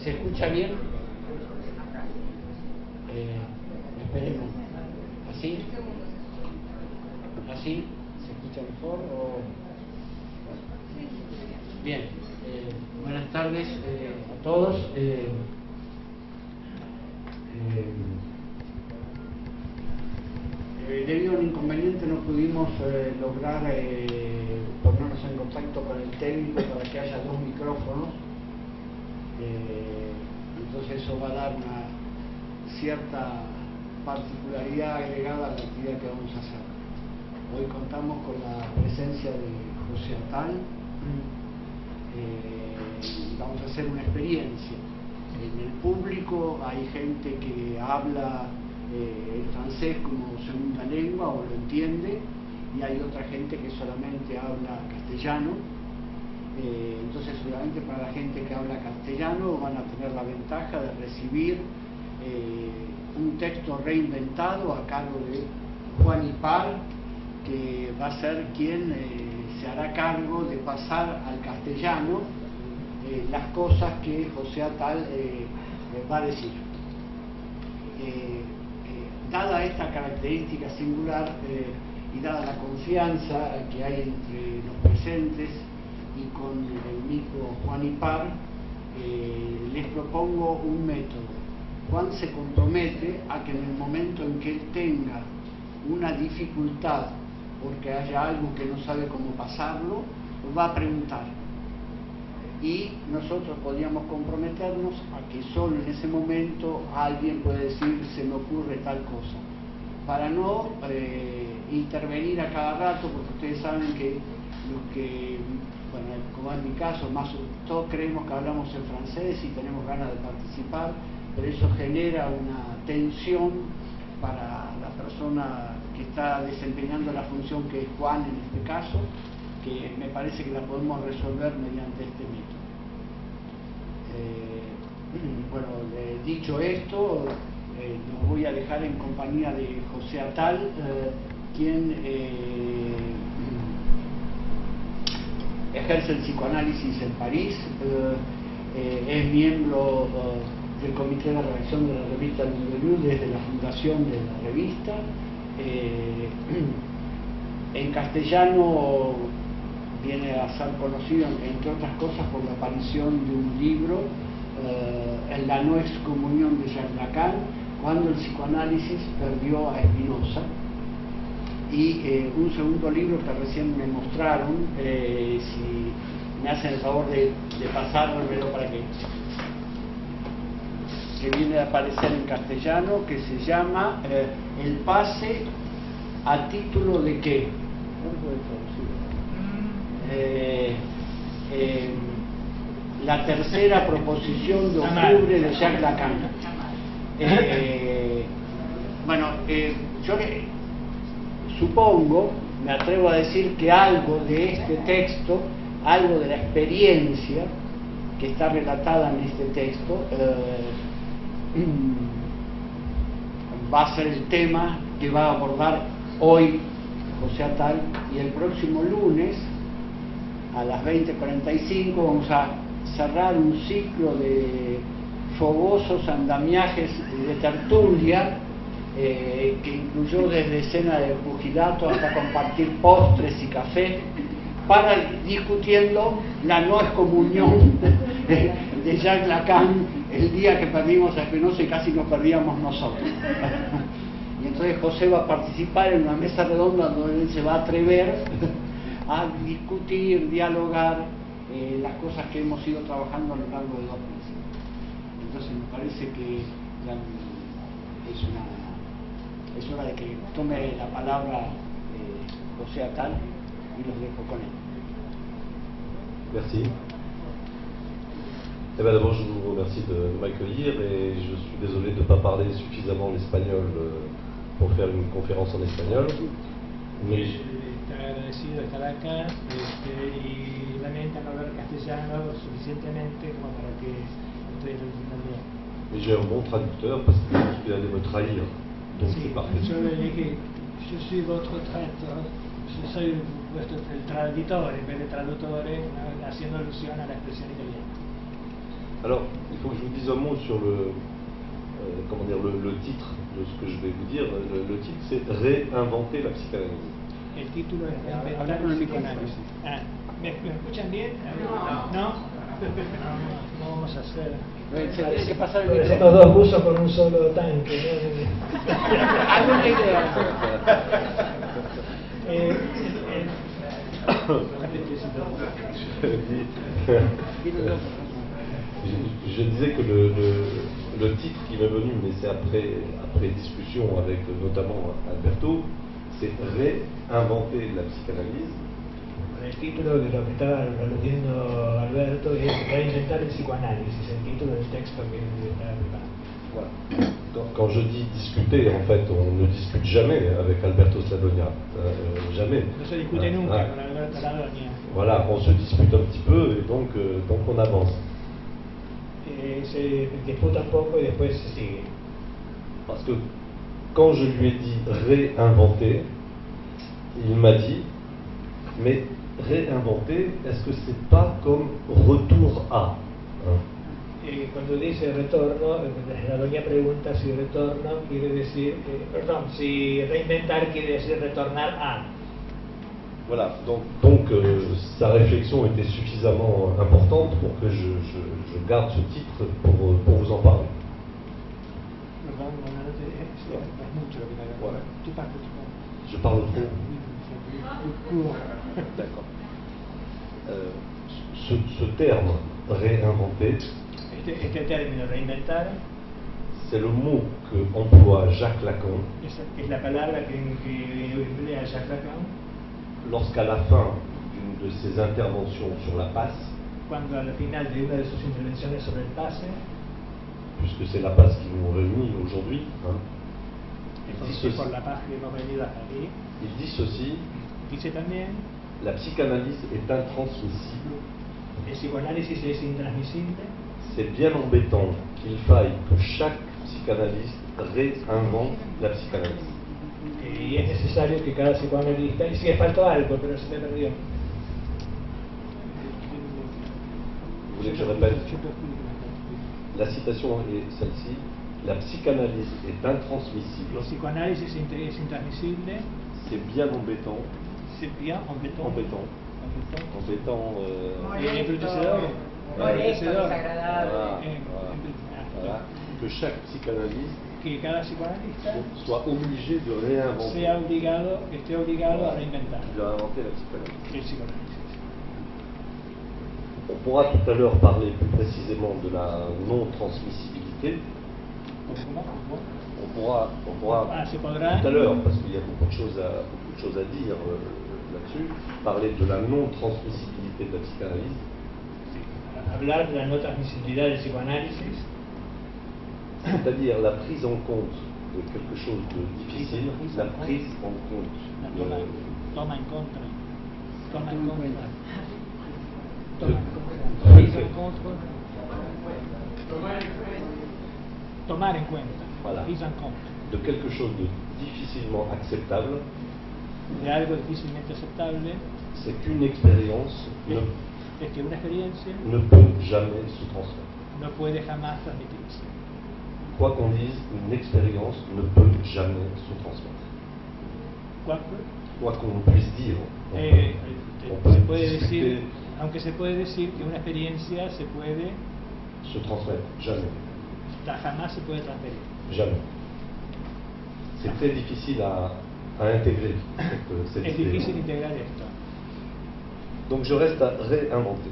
¿Se escucha bien? Esperemos. ¿Así? ¿Así? ¿Se escucha mejor? Bien. Buenas tardes a todos. Debido a un inconveniente no pudimos lograr ponernos en contacto con el técnico para que haya dos micrófonos. Entonces eso va a dar una cierta particularidad agregada a la actividad que vamos a hacer. Hoy contamos con la presencia de José Attal. Vamos a hacer una experiencia. En el público hay gente que habla el francés como segunda lengua o lo entiende, y hay otra gente que solamente habla castellano. Entonces seguramente para la gente que habla castellano van a tener la ventaja de recibir un texto reinventado a cargo de Juan Ipar, que va a ser quien se hará cargo de pasar al castellano las cosas que José Attal va a decir. Dada esta característica singular y dada la confianza que hay entre los presentes y con el mismo Juan Ipar, les propongo un método. Juan se compromete a que en el momento en que él tenga una dificultad porque haya algo que no sabe cómo pasarlo, va a preguntar. Y nosotros podríamos comprometernos a que solo en ese momento alguien puede decir se me ocurre tal cosa, para no intervenir a cada rato, porque ustedes saben que los que, bueno, como en mi caso, más todos creemos que hablamos en francés y tenemos ganas de participar, pero eso genera una tensión para la persona que está desempeñando la función que es Juan en este caso, que me parece que la podemos resolver mediante este método. Bueno, dicho esto, los voy a dejar en compañía de José Attal, quien ejerce el psicoanálisis en París, es miembro del comité de redacción de la revista Libre desde la fundación de la revista. En castellano viene a ser conocido, entre otras cosas, por la aparición de un libro, en la no excomunión de Jacques Lacan, cuando el psicoanálisis perdió a Spinoza, y un segundo libro que recién me mostraron, si me hacen el favor de pasármelo para que viene a aparecer en castellano, que se llama El pase a título de qué. La tercera proposición de octubre de Jacques Lacan. Bueno, yo supongo, me atrevo a decir que algo de este texto, algo de la experiencia que está relatada en este texto, va a ser el tema que va a abordar hoy José Attal, y el próximo lunes a las 20:45 vamos a cerrar un ciclo de fogosos andamiajes de tertulia que incluyó desde escena de pugilato hasta compartir postres y café, para discutiendo la no excomunión de Jacques Lacan, el día que perdimos a Spinoza y casi nos perdíamos nosotros. Y entonces José va a participar en una mesa redonda donde él se va a atrever a discutir, dialogar las cosas que hemos ido trabajando a lo largo de 2 meses. Entonces me parece que es hora de que tome la palabra José Attal y los dejo con él. Merci. Eh bien, d'abord, je vous remercie de m'accueillir et je suis désolé de ne pas parler suffisamment l'espagnol pour faire une conférence en espagnol. Mais Estoy agradecido de estar acá y lamento no hablar castellano suficientemente como para que ustedes lo entiendan bien. mais j'ai un bon traducteur parce que je pense qu'il allait me trahir. Donc Sí, c'est parfait. yo le dije, yo soy votre traductor, yo soy el traductor en vez de traductore, haciendo alusión a la expresión italiana. Alors, il faut que je vous dise un mot sur le titre de ce que je vais vous dire. Le titre, c'est Réinventer la psychanalyse. El título es Reinventar el psicoanálisis. ¿Me escuchan bien? ¿No? No vamos a hacer. Hay que pasar el Parecemos micrófono. dos buzos con un solo tanque, ¿no? Hazme una idea. Je disais que le titre qui m'est venu, mais c'est après discussion avec notamment Alberto, c'est Réinventer la psychanalyse. El título de lo que estaba aludiendo Alberto es Reinventar el psicoanálisis, el título del texto que está preparando. Voilà. Quand je dis discuter, en fait, on ne discute jamais avec Alberto Sladonia. Jamais. No se discute nunca con Alberto Sladonia. Voilà, on se dispute un petit peu et donc on avance. Se disputa un poco y después se sigue. Parce que quand je lui ai dit réinventer, il m'a dit, mais réinventer, est-ce que c'est pas comme retour à, hein? Cuando dice retorno, la doña pregunta si retorno quiere decir, si reinventar quiere decir retornar a. Voilà, donc sa réflexion était suffisamment importante pour que je garde ce titre pour vous en parler. Perdón, es mucho lo que me había. Voilà. Tu parles. Je parle trop. Court. D'accord. Ce terme réinventer, Este término reinventar c'est le mot que emploie Jacques Lacan es la palabra que emplea Jacques Lacan lorsqu'à la fin d'une de ses interventions sur la passe, cuando al final de una de sus intervenciones sobre el pase, puisque c'est la passe qui nous réunit aujourd'hui, hein, entonces por la paz que hemos venido hasta aquí, il dit ceci: dice también, la psychanalyse est intransmissible. el psicoanálisis es intransmisible. C'est bien embêtant qu'il faille que chaque psychanalyste réinvente la psychanalyse. Y es necesario que cada psicoanalista, y si faltó algo, pero se me perdió. Vous voulez que je répète? La citation est celle-ci: la psychanalyse est intransmissible. El psicoanálisis es intransmisible. C'est bien embêtant. C'est bien embêtant. Embêtant. Embrutecedor. Molesto, desagradable. Voilà. Que chaque psychanalyste Que cada psicoanalista soit obligé de réinventer. esté obligado a reinventar De réinventer la psychanalyse. el psicoanálisis. On pourra tout à l'heure parler plus précisément de la non-transmissibilité. On pourra se podrá tout à l'heure, parce qu'il y a beaucoup de choses à dire là-dessus, parler de la non-transmissibilité de la psychanalyse. Hablar de la no transmisibilidad del psicoanálisis, C'est-à-dire la prise en compte de quelque chose de difficile, la prise en compte toma en contra, toma en cuenta, tomar en cuenta, Voilà. prise en compte, de quelque chose de difficilement acceptable, de algo difícilmente aceptable, c'est qu'une expérience es que una experiencia ne peut jamais se transmettre. no puede jamás transmitirse. Quoi qu'on dise, une expérience ne peut jamais se transmettre. Quoi qu'on puisse dire, on peut Se puede discuter, decir, aunque se puede decir que una experiencia se puede, se transmettre, jamais, jamás se puede transferir. jamais. c'est très difficile à intégrer cette Es idée. difícil integrar esto. Donc je reste à réinventer.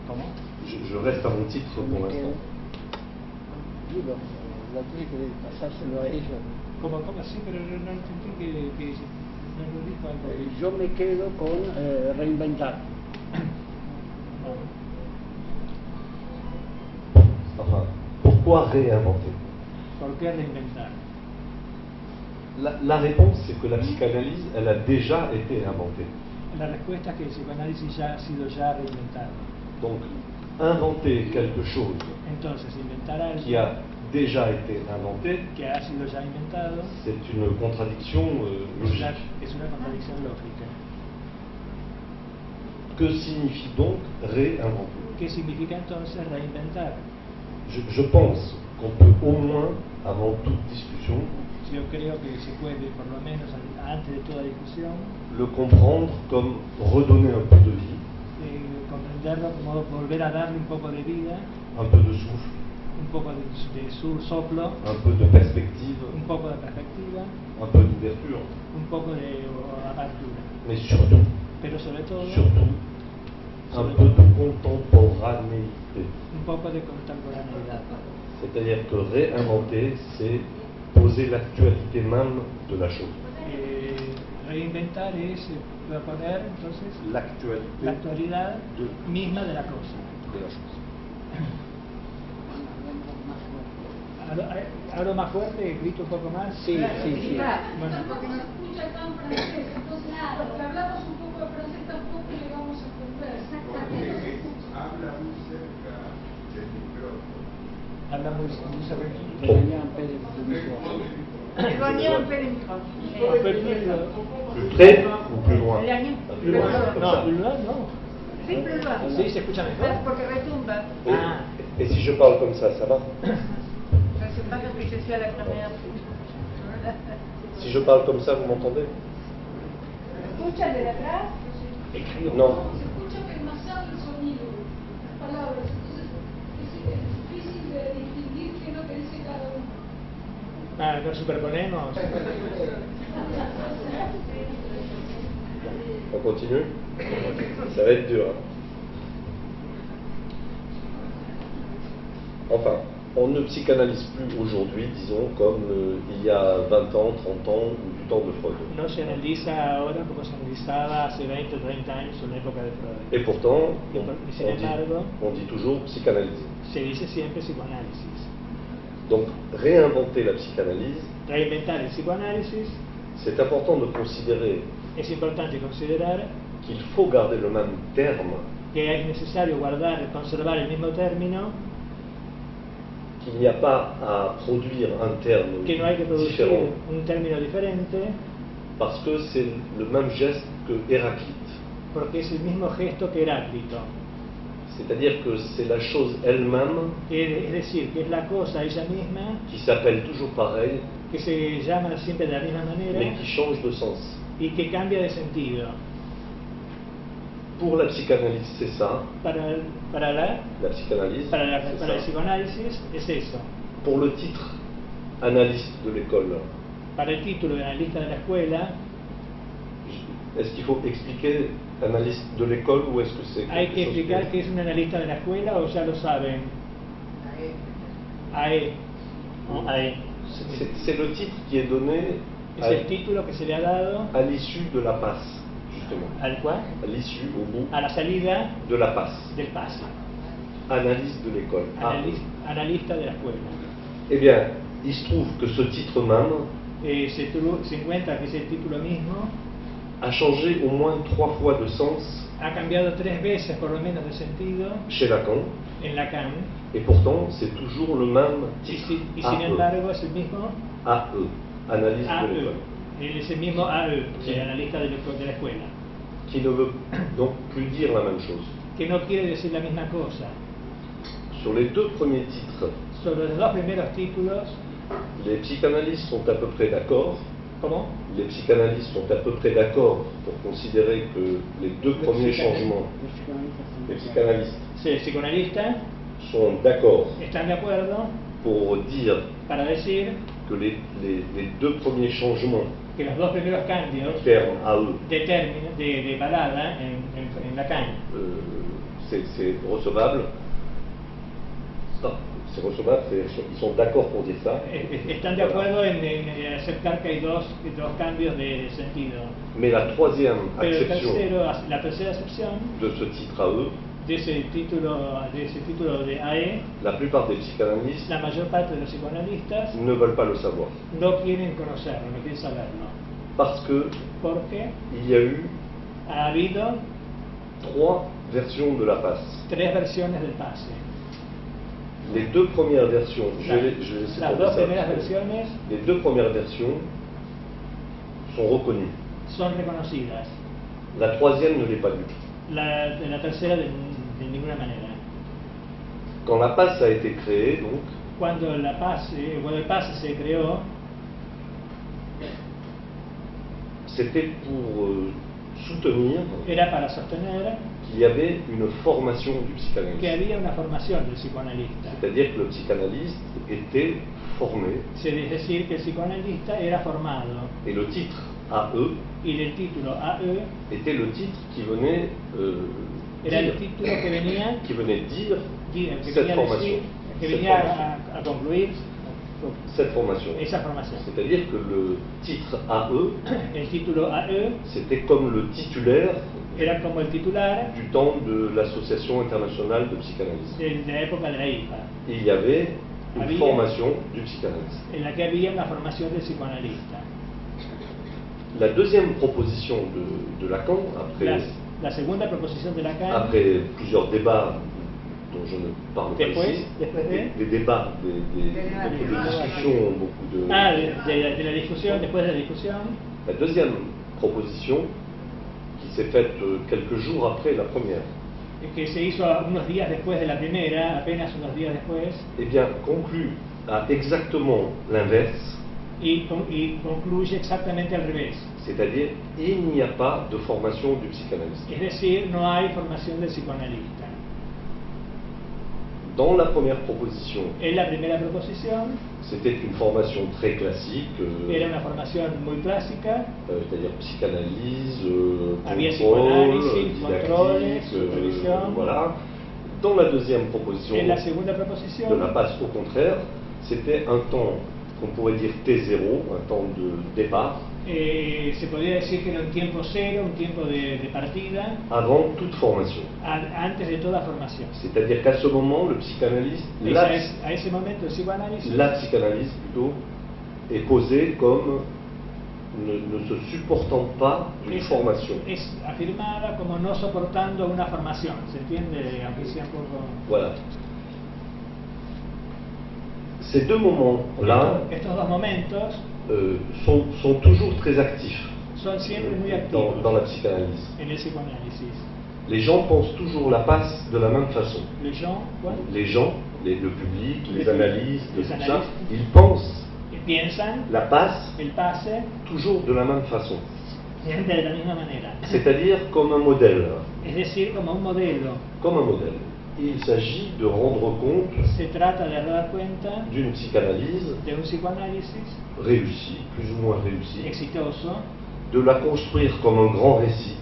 ¿Cómo? Je reste à mon titre pour l'instant. Digo, la tuya que pasárselo a ellos. ¿Cómo así? Pero yo no entendí que no lo dijo algo. Yo me quedo con reinventar. Enfin, pourquoi réinventer? ¿Por qué reinventar? La réponse, c'est que la psychanalyse, elle a déjà été inventée. La respuesta es que el psicoanálisis ya ha sido ya reinventado. Donc, inventer quelque chose Entonces, inventar algo qui a déjà été inventé, que ha sido ya inventado c'est une contradiction logique. es una contradicción lógica. Que signifie donc réinventer? ¿Qué significa entonces reinventar? Je pense qu'on peut au moins, avant toute discussion, Yo creo que se puede, por lo menos antes de toda discusión, le comprendre comme redonner un peu de vie, comprenderlo como volver a darle un poco de vida, un peu de souffle, un poco de soplo, un peu de perspective, un poco de perspectiva, un peu d'ouverture, un poco de apertura. mais surtout, Pero sobre todo, un peu de contemporanéité. un poco de contemporaneidad. C'est-à-dire que réinventer, c'est poser l'actualité même de la chose. Reinventar es proponer entonces L'actualité la actualidad de misma de la cosa. la chose. ¿Hablo más fuerte? ¿Grito un poco más? Sí, sí, sí. Bueno. Porque no se escucha tan francés, entonces porque hablamos un poco de francés tampoco llegamos a entender. Habla muy cerca del micrófono. Habla muy cerca. Regañaban Pérez de micrófono. Éloigné un peu les micros. Plus près ou plus loin? Éloigné. Plus loin. No, plus loin, no. Sí, plus loin. Sí, se escucha mejor. Porque retumba. Oui. Ah. Et si je parle comme ça va? Je ne sais pas parce que je suis à la première. Si je parle comme ça, vous m'entendez? ¿Escuchan de atrás? Non. Se escucha demasiado el sonido, las palabras, entonces es difícil de distinguir qué es lo que dice cada uno. Ah, nos superponemos. On continue? Ça va être dur. Hein? Enfin, on ne psychanalyse plus aujourd'hui, disons, comme il y a 20 ans, 30 ans, ou du temps de Freud. No se analiza ahora como se analizaba hace 20 o 30 años en la época de Freud. Et pourtant, Sin on dit toujours psychanalyser. Se dice siempre psicoanálisis. Donc, réinventer la psychanalyse, Reinventar el psicoanálisis c'est important de considérer es importante considerar qu'il faut garder le même terme, que es necesario conservar el mismo término, qu'il n'y a pas à produire un terme que no hay que producir différent, un término diferente, parce que c'est le même geste que Héraclite. porque es el mismo gesto que Heráclito. C'est-à-dire que c'est la chose elle-même Es decir, que es la cosa ella misma qui s'appelle toujours pareil, que se llama siempre de la misma manera mais qui change de sens. y que cambia de sentido. Pour la psychanalyse, c'est ça. Para La psychanalyse, para c'est el ça. psicoanálisis es eso. Pour le titre, analyste de l'école, Para el título de analista de la escuela, est-ce qu'il faut expliquer analyste de l'école ou est-ce que c'est hay quelque que chose explicar que es un analista de la escuela o ya lo saben. AE. No, AE. C'est le titre qui est donné Es el título que se le ha dado à l'issue de la passe, justement. al cual, À l'issue, au bout a la salida de la passe. del pase. Analyse de l'école. Ah. Analista de la escuela. Eh bien, il se trouve que ce titre même Se encuentra que ese título mismo a changé au moins 3 fois de sens ha cambiado 3 veces por lo menos de sentido chez Lacan, en Lacan et pourtant c'est toujours le même y, titre. sin embargo es el mismo AE, analyse de AE, l'école, es el mismo AE, el analista de la escuela, qui ne veut donc plus dire la même chose. que no quiere decir la misma cosa. Sur les 2 premiers titres, Sobre los 2 primeros títulos, les psychanalystes sont à peu près d'accord. ¿cómo? Les psychanalystes sont à peu près d'accord pour considérer que les 2 premiers changements, les psychanalystes Sí, el psicoanalista sont d'accord están de acuerdo pour dire para decir que que les deux premiers changements que los dos primeros cambios termes AE, de palabra en Lacan c'est recevable. Non, c'est recevable, ils sont d'accord pour dire ça. están de acuerdo en aceptar que hay dos cambios de sentido. Mais la troisième Pero acception la tercera acepción de ce titre AE, de ese título de AE, la plupart des psychanalystes la mayor parte de los psicoanalistas ne veulent pas le savoir. no quieren conocerlo, no quieren saberlo, Parce que porque il y a eu ha habido 3 versions de la passe. 3 versiones del pase. Les deux premières versions, je vais laisser Las tomber dos ça. primeras versiones Les deux premières versions sont reconnues. son reconocidas, La troisième ne l'est pas du tout. la tercera de ninguna manera. Quand la passe a été créée, donc, Cuando el pase se creó, c'était pour soutenir era para sostener qu'il y avait une formation du que psychanalyste. había una formación del psicoanalista. C'est-à-dire que le psychanalyste était formé Es decir, que el psicoanalista era formado et le titre AE y el título AE était le titre qui venait, era el dire, título que venía, qui venait dire que cette venía a formation. decir, que Cette venía formation. a concluir Cette formation. esa formación. C'est-à-dire que le titre AE, El título AE c'était comme le titulaire era como el titular du temps de l'Association internationale de psychanalyse. de la época de la IPA, Il y avait une Había- formation du psychanalyste. en la que había una formación del psicoanalista. La deuxième proposition de Lacan, La segunda proposición de Lacan, après plusieurs débats dont je ne parle pas Después- ici, después de- des débats, beaucoup de discussions, beaucoup de... de la discusión, después de la discusión, La deuxième proposition, qui s'est faite quelques jours après la première, que se hizo unos días después de la primera, apenas unos días después, eh bien, conclut à exactement l'inverse, y concluye exactamente al revés. c'est-à-dire il n'y a pas de formation du psychanalyste. Es decir, no hay formación del psicoanalista. Dans la première proposition, En la primera proposición c'était une formation très classique, era una formación muy clásica, c'est-à-dire psychanalyse, Había contrôle, psicoanálisis, controles, didactique, supervision. voilà. Dans la deuxième proposition en la segunda de la proposición passe, au contraire, c'était un temps qu'on pourrait dire T0, un temps de départ, se podría decir que era un tiempo cero, un tiempo de partida, avant toute formation. antes de toda formación. C'est-à-dire qu'à ce moment, le psychanalyste, A ese momento el psicoanálisis la psychanalyse plutôt, est posée comme ne se supportant pas d'une formation. es afirmada como no soportando una formación, ¿se entiende? Aunque sea un poco... Voilà. Ces deux moments-là Estos dos momentos sont toujours très actifs son siempre muy activos dans la psychanalyse. en el psicoanálisis. Les gens pensent toujours la passe de la même façon. Les gens, ¿cuál? Les gens, le public, les Les analystes, les tout ça, analystes. ils pensent Piensan la passe el pase toujours de la même façon. siempre de la misma manera. C'est-à-dire comme un modèle. Es decir, como un modelo. Comme un modèle. Il s'agit de rendre compte Se trata de dar cuenta d'une psychanalyse de un psicoanálisis réussie, plus ou moins réussie, exitoso, de la construire comme un grand récit,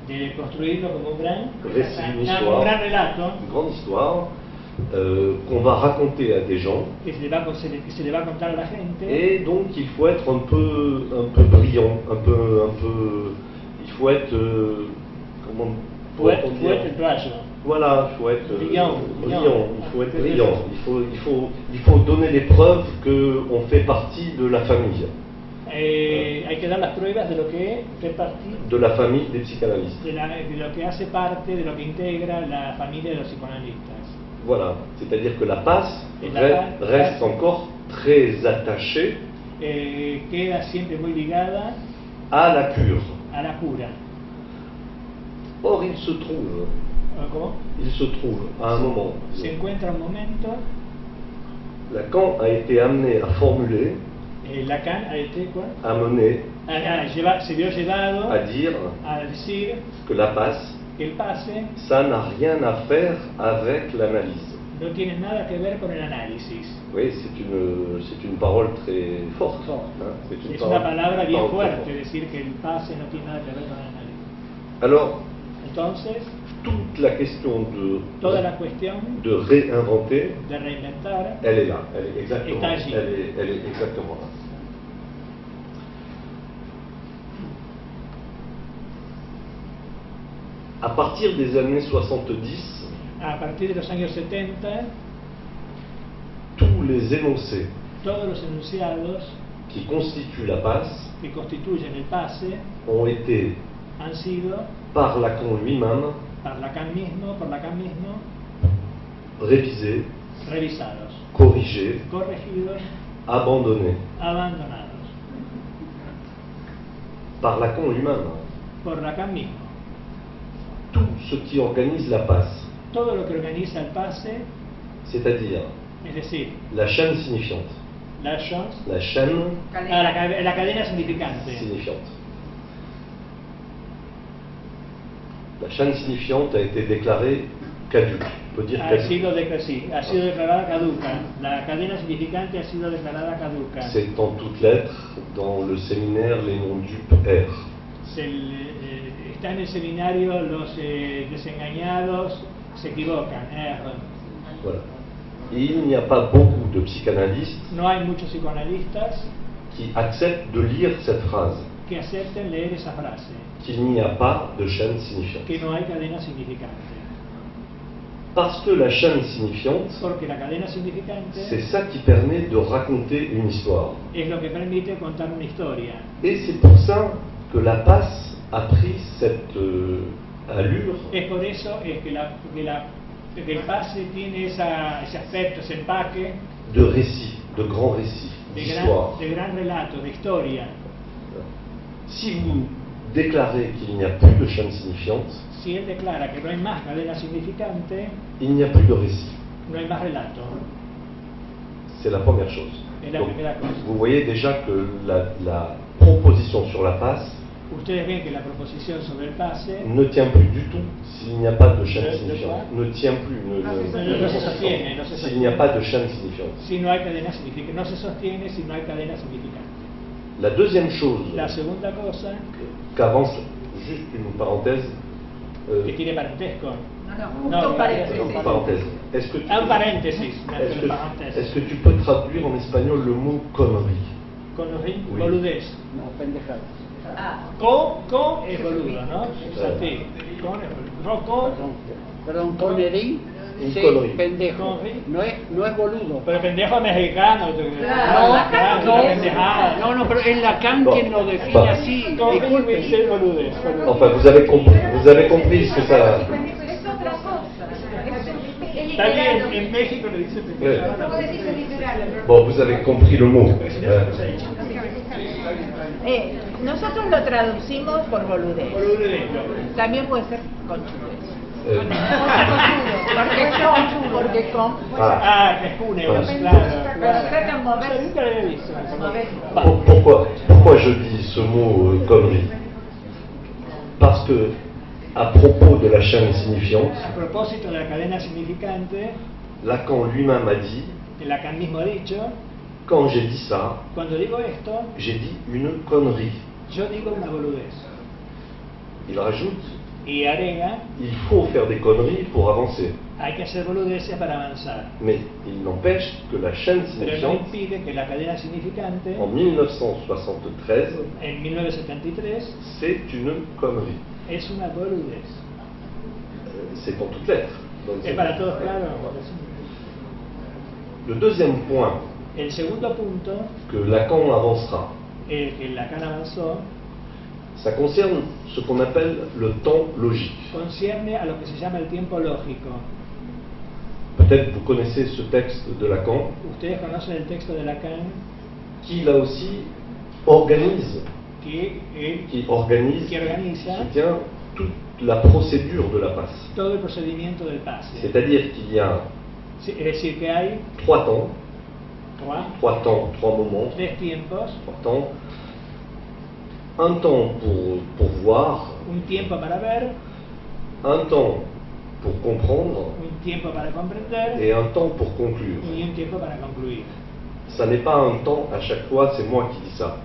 de construirlo como un gran, récit, une un histoire, gran relato une grande histoire qu'on va raconter à des gens. que se le va a contar a la gente. Et donc il faut être un peu brillant, il faut être comment pourrait-on dire? Fuerte el rayo. Voilà, il faut être Brillant. il faut être brillant, il faut donner les preuves qu'on fait partie de la famille, Hay que dar las pruebas de lo que fait partie de la famille des psychanalystes. de lo que hace parte, de lo que integra la familia de los psicoanalistas. Voilà, c'est-à-dire que la passe Et la reste passe encore très attachée Queda siempre muy ligada à la cure. a la cura. Or, il se trouve à un moment, Se encuentra un momento, Lacan a été amené à formuler, Lacan a été quoi? Se vio llevado à dire a decir que la passe, que el pase ça n'a rien à faire avec l'analyse. no tienen nada que ver con el análisis. Oui, c'est une parole très forte. Hein, c'est Es una palabra bien parole très fuerte decir que el pase no tiene nada que ver con el análisis. Alors, Entonces, toute la question toda la cuestión de réinventer, de reinventar elle est là, elle est exactement, Está allí. elle est exactement là. À partir des années 70, a partir de los años 70, tous les énoncés todos los enunciados qui constituent la passe que constituyen el pase ont été, han sido, par Lacan lui-même, por Lacan mismo, révisés, revisados, corrigés, corregidos, abandonnés. abandonados. Par Lacan lui-même, Por Lacan mismo. tout ce qui organise la passe, Todo lo que organiza el pase, c'est-à-dire es decir, la chaîne signifiante, la chance, la chaîne la cadena significante. signifiante. La chaîne signifiante a été déclarée caduque, on peut dire Ha caduque. sido declarada caduca. La cadena significante ha sido declarada caduca. C'est en toutes lettres dans le séminaire Les non-dupes R. Está en el seminario los desengañados se equivocan. Voilà. Et il n'y a pas beaucoup de psychanalystes No hay muchos psicoanalistas qui acceptent de lire cette phrase, que acepten leer esa frase, qu'il n'y a pas de chaîne signifiante. que no hay cadena significante. Parce que la chaîne signifiante, Porque la cadena significante c'est ça qui permet de raconter une histoire. es lo que permite contar una historia. Et c'est pour ça que la passe a pris cette allure Es por eso es que el pase tiene ese aspecto, ese empaque de récit, de grand récit, d'histoire. de gran relato, de historia. Si vous déclarez qu'il n'y a plus de chaîne signifiante, Si él declara que no hay más cadena significante, il n'y a plus de récit. no hay más relato. C'est la première chose. Es la Donc, primera cosa. vous voyez déjà que la proposition sur la passe Ustedes ven que la proposición sobre el pase ne tient plus du tout s'il n'y a pas de chaîne De signifiante. quoi? Ne tient plus. no se sostiene, S'il n'y a pas de chaîne signifiante. si no hay cadena significante, no se sostiene si no hay cadena significante. La deuxième chose La segunda cosa qu'avance, juste une parenthèse, que tiene parentesco. No, un paréntesis. parenthèse. Est-ce que, Un paréntesis, una est-ce paréntesis. que tu peux traduire en espagnol le mot connerie? Connerie, Oui. boludez. No, pendejada. Ah, Con es boludo, ¿no? Sí. Con es boludo. No, con, Perdón, connerie, Un sí, connerie. pendejo. Connerie. No es boludo. pero pendejo mexicano. Claro, No, pendejada. no, pero es Lacan Bon, quien lo define bon. así. Connerie, Disculpen. c'est boludez. Enfin, vous avez compris ce que ça. es otra cosa. Está bien, en México le dicen pendejada. ¿Cómo decirse literal? Bon, vous avez compris le mot. Nosotros lo traducimos por boludez. Boludez. También puede ser conchudez. Euh, Porque con. Ah, que es cúneo, Ah. claro. Pero trata de moverse. Nunca lo había visto. Moverse. pourquoi je dis ce mot connerie? Parce que, à propos de la chaîne signifiante, A propósito de la cadena significante, Lacan lui-même a dit, Lacan mismo ha dicho, quand j'ai dit ça, cuando digo esto, j'ai dit une connerie. yo digo una boludez. Il rajoute, Y agrega, il faut faire des conneries pour avancer. hay que hacer boludeces para avanzar. Mais il n'empêche que la chaîne Pero no signifiante, impide que la cadena significante, en 1973, en 1973, c'est une connerie. es una boludez. C'est en toutes lettres. Donc, Es para todos claro. Le deuxième point El segundo punto, que Lacan avancera, el que Lacan avanzó, ça concerne ce qu'on appelle le temps logique. concierne a lo que se llama el tiempo lógico. Peut-être vous connaissez ce texte de Lacan, Ustedes conocen el texto de Lacan, qui là aussi organise, que él qui organise, que organiza qui tient toute la procédure de la passe. todo el procedimiento del pase. C'est-à-dire qu'il y a Sí, es decir, que hay trois temps, trois moments, tres tiempos, trois temps. Un temps pour voir, un tiempo para ver, un temps pour comprendre un tiempo para comprender et un temps pour conclure. y un tiempo para concluir. Ça n'est pas un temps à chaque fois, c'est moi qui dis ça.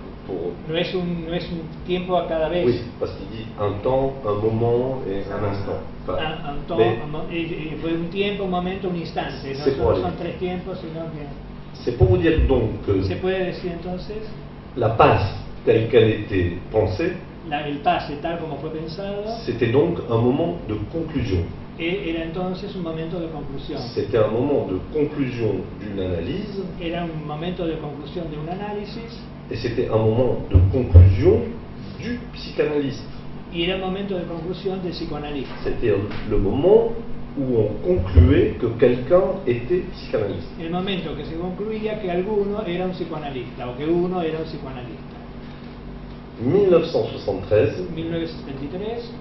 No es un tiempo a cada vez. Oui, parce qu'il dit un temps, un moment et un instant. Enfin, mais Fue un tiempo, un momento, un instante. No C'est solo pour son aller. 3 tiempos, sino que c'est pour vous dire donc que se puede decir entonces la passe telle qu'elle était pensée, el pase tal como fue pensado c'était donc un moment de conclusion. era entonces un momento de conclusión. C'était un moment de conclusion d'une analyse Era un momento de conclusión de un análisis et c'était un moment de conclusion du psychanalyste. y era un momento de conclusión del psicoanalista. C'était le moment où on concluait que quelqu'un était psychanalyste. El momento que se concluía que alguno era un psicoanalista o que uno era un psicoanalista. 1973, 1973,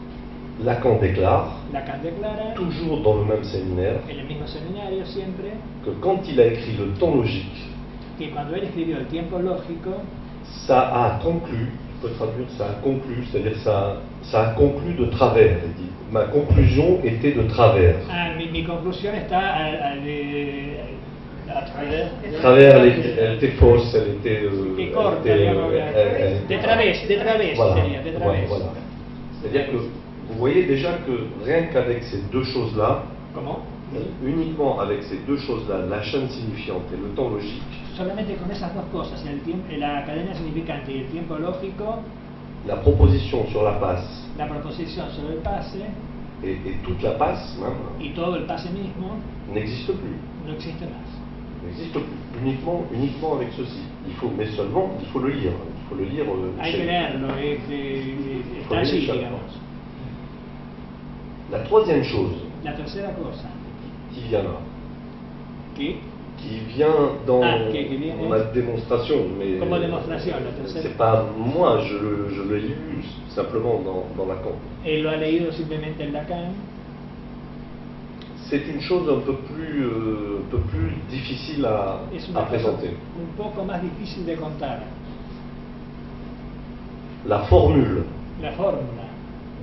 Lacan déclare, Lacan declara, toujours dans le même séminaire, en el mismo seminario siempre, que quand il a écrit le temps logique, que cuando él escribió el tiempo lógico, ça a conclu, je peux traduire, ça a conclu, c'est-à-dire ça a conclu de travers. Il dit, ma conclusion était de travers. mi conclusión está a Travers, elle était fausse, elle était... que corta, elle était, digamos, de través voilà, sería, de través. voilà. C'est-à-dire que vous voyez déjà que rien qu'avec ces deux choses-là, ¿Cómo? uniquement avec ces deux choses-là, la chaîne signifiante et le temps logique, Solamente con esas dos cosas, la cadena significante y el tiempo lógico, la proposition sur la passe la proposición sobre el pase et toute la passe même y todo el pase mismo n'existe plus. no existe más. N'existe plus. Uniquement avec ceci. Mais seulement, il faut le lire. Il faut le lire. Hay que leerlo, está allí, digamos. La troisième chose La tercera cosa, qui vient là, que qui vient dans qui viene ma démonstration, mais como demostración, la tercera. c'est pas moi, je le lis simplement dans Lacan. Él lo ha leído simplemente en Lacan. C'est une chose un peu plus difficile à Es una cosa présenter. un poco más difícil de contar. La formule La fórmula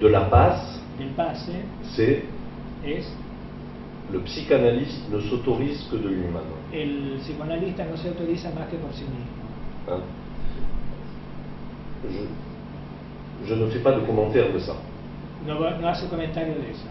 de la passe, del pase c'est es: le psychanalyste ne s'autorise que de lui-même. el psicoanalista no se autoriza más que por sí mismo. Hein? Je ne fais pas de commentaire de ça. No hace comentario de eso.